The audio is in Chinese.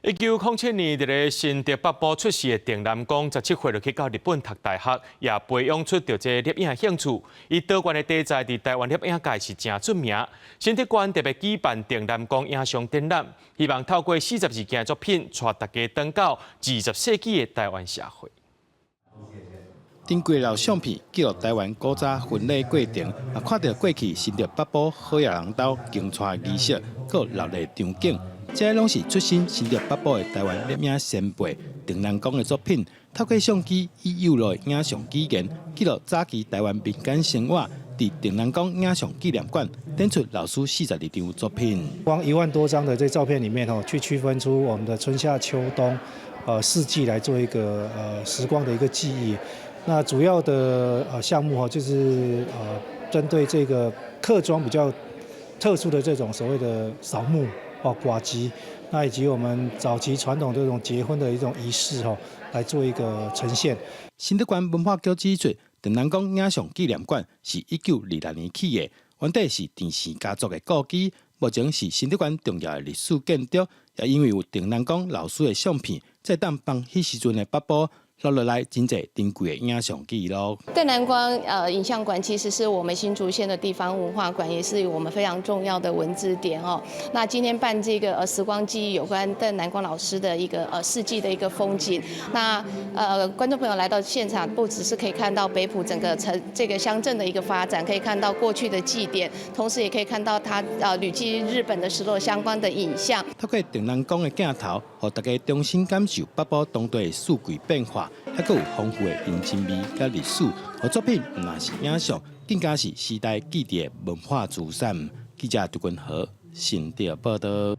1907年，伫个新竹北部出世的郑南光，17岁就去到日本读大学，也培养出着这摄影兴趣。伊导演的题材伫台湾摄影界是真出名。新竹县特别举办郑南光影像展览，希望透过42件作品，带大家登到20世纪的台湾社会。珍贵老相片记录台湾古早婚礼过程，也看到过去新竹北部好野人兜迎娶仪式，佮热闹场景。这拢是出身新竹北部的台湾摄影先辈郑南光的作品。透过相机以幼路影像语言，记录早期台湾民间生活。伫郑南光影像纪念馆展出老师42张作品。光1万多张的这照片里面去区分出我们的春夏秋冬4季来做一个时光的一个记忆。那主要的项目就是针对这个客庄比较特殊的这种所谓的扫墓寡祭，那以及我们早期传统这种结婚的一种仪式来做一个呈现。新竹县文化局指出，郑南光影像纪念馆是1926年起的，原底是郑氏家族的故居，目前是新竹县重要的历史建筑。也因为有郑南光老师的相片，才当帮迄时阵的北部录落来真侪珍贵的影像记录。邓南光影像馆其实是我们新竹县的地方文化馆，也是我们非常重要的文字点哦。那今天办这个时光记忆有关邓南光老师的一个4季的一个风景。那观众朋友来到现场，不只是可以看到北埔整个这个乡镇的一个发展，可以看到过去的祭典，同时也可以看到他旅居日本的时候相关的影像。透过郑南光的镜头，让大家重新感受北部当地的四季变化。还佫有丰富的人情味甲历史，和作品唔但是影像，更加是时代记忆的文化资产。记者杜君和新竹报道。